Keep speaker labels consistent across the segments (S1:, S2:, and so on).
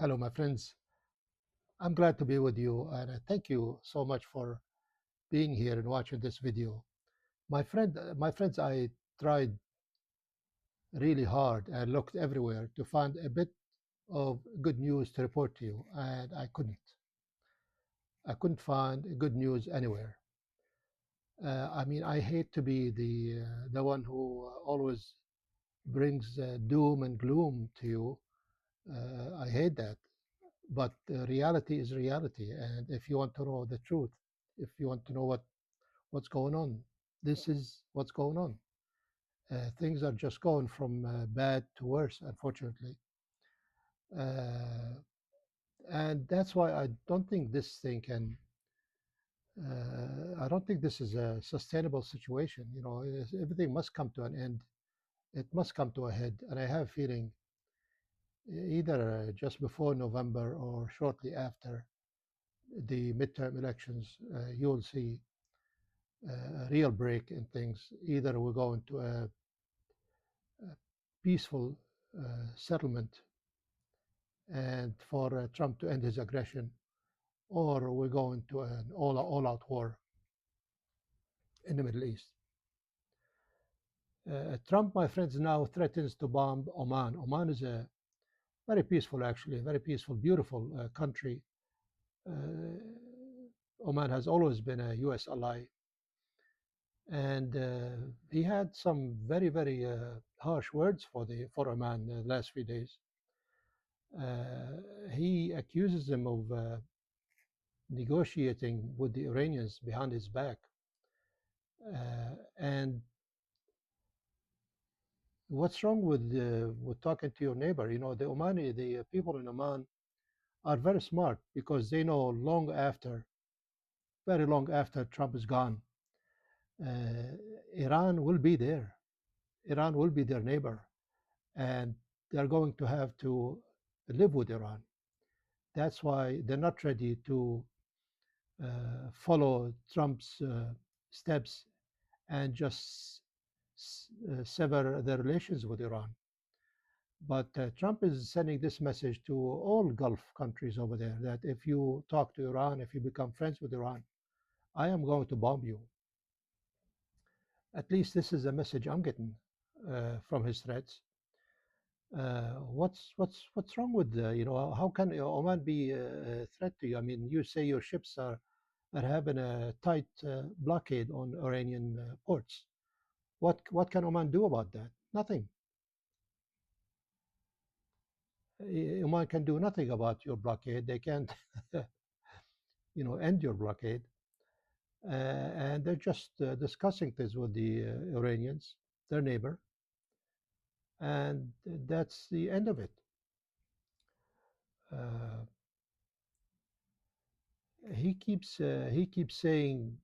S1: Hello, my friends. I'm glad to be with you, and thank you so much for being here and watching this video. My friends, I tried really hard and looked everywhere to find a bit of good news to report to you, and I couldn't. I couldn't find good news anywhere. I mean, I hate to be the one who always brings doom and gloom to you. I hate that. But reality is reality, and if you want to know the truth, if you want to know what's going on, this is what's going on. Things are just going from bad to worse, unfortunately, uh, and that's why I don't think this thing can. I don't think this is a sustainable situation. Everything must come to an end. It must come to a head, and I have a feeling either just before November or shortly after the midterm elections, you will see a real break in things. Either we're going to a peaceful settlement and for Trump to end his aggression, or we're going to an all-out war in the Middle East. Trump, my friends, now threatens to bomb Oman. Oman is a very peaceful, actually, a very peaceful, beautiful country. Uh, Oman has always been a U.S. ally, and he had some very, very harsh words for Oman the last few days. He accuses them of negotiating with the Iranians behind his back. And what's wrong with talking to your neighbor? The people in Oman are very smart because they know very long after Trump is gone, uh, Iran will be there. Iran will be their neighbor, and they're going to have to live with Iran. That's why they're not ready to follow Trump's steps and just sever their relations with Iran. But Trump is sending this message to all Gulf countries over there that if you talk to Iran, if you become friends with Iran, I am going to bomb you. At least this is a message I'm getting from his threats. What's wrong with how can Oman be a threat to you? I mean, you say your ships are having a tight blockade on Iranian ports. What can Oman do about that? Nothing. Oman can do nothing about your blockade. They can't, end your blockade. And they're just discussing this with the Iranians, their neighbor, and that's the end of it. Uh, he keeps saying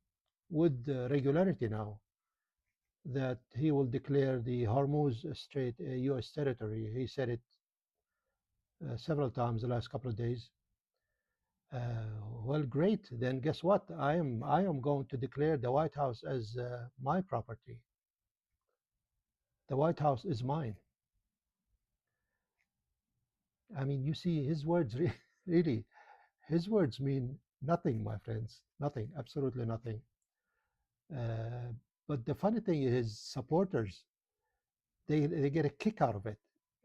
S1: with regularity now that he will declare the Hormuz Strait a U.S. territory. He said it several times the last couple of days. Well, great. Then guess what? I am going to declare the White House as my property. The White House is mine. I mean, you see, his words really, his words mean nothing, my friends. Nothing, absolutely nothing. Uh, but the funny thing is, his supporters they get a kick out of it,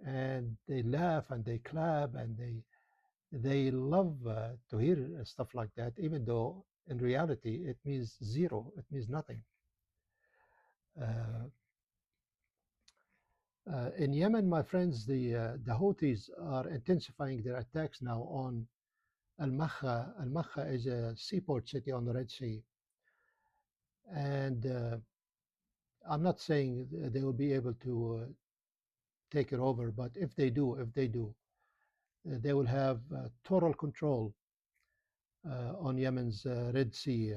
S1: and they laugh and they clap and they love to hear stuff like that, even though in reality it means zero. It means nothing. Uh, in Yemen, my friends, the Houthis are intensifying their attacks now on Al Makha. Al Makha is a seaport city on the Red Sea, and I'm not saying they will be able to take it over, but if they do, they will have total control on Yemen's Red Sea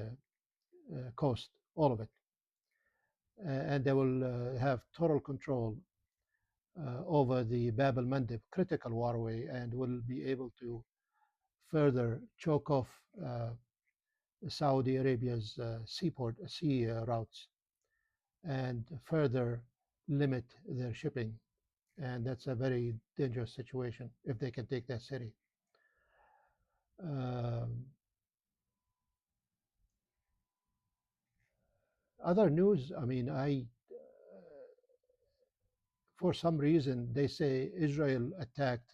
S1: coast, all of it, and they will have total control over the Bab el Mandeb critical waterway, and will be able to further choke off Saudi Arabia's sea routes and further limit their shipping. And that's a very dangerous situation if they can take that city. Um, Other news, I mean, for some reason, they say Israel attacked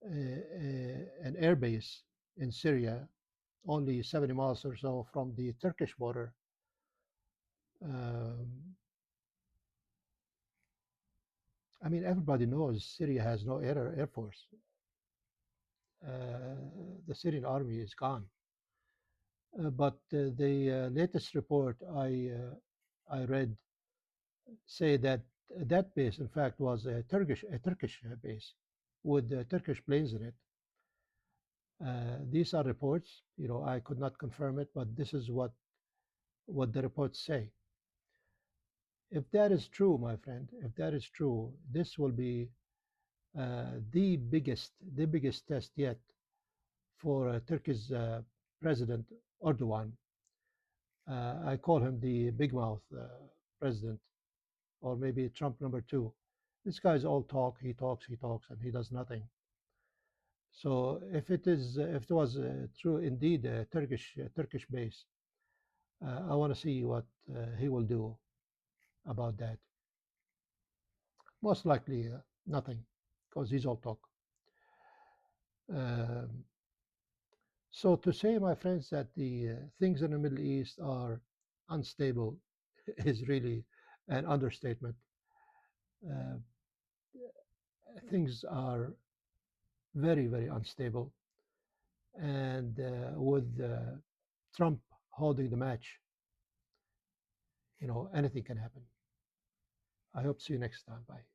S1: an airbase in Syria, only 70 miles or so from the Turkish border. Um, I mean, everybody knows Syria has no air force. Uh, the Syrian army is gone. But the latest report I read say that that base, in fact, was a Turkish base with Turkish planes in it. These are reports. I could not confirm it, but this is what the reports say. If that is true, my friend, if that is true, this will be the biggest test yet for Turkey's President Erdogan. I call him the big mouth president, or maybe Trump number two. This guy's all talk. He talks, he talks, and he does nothing. So if it was true indeed a Turkish base, I want to see what he will do about that. Most likely nothing, because he's all talk. Um, so to say, my friends, that the things in the Middle East are unstable is really an understatement. Uh, Things are very, very unstable, and with Trump holding the match, anything can happen. I hope to see you next time. Bye.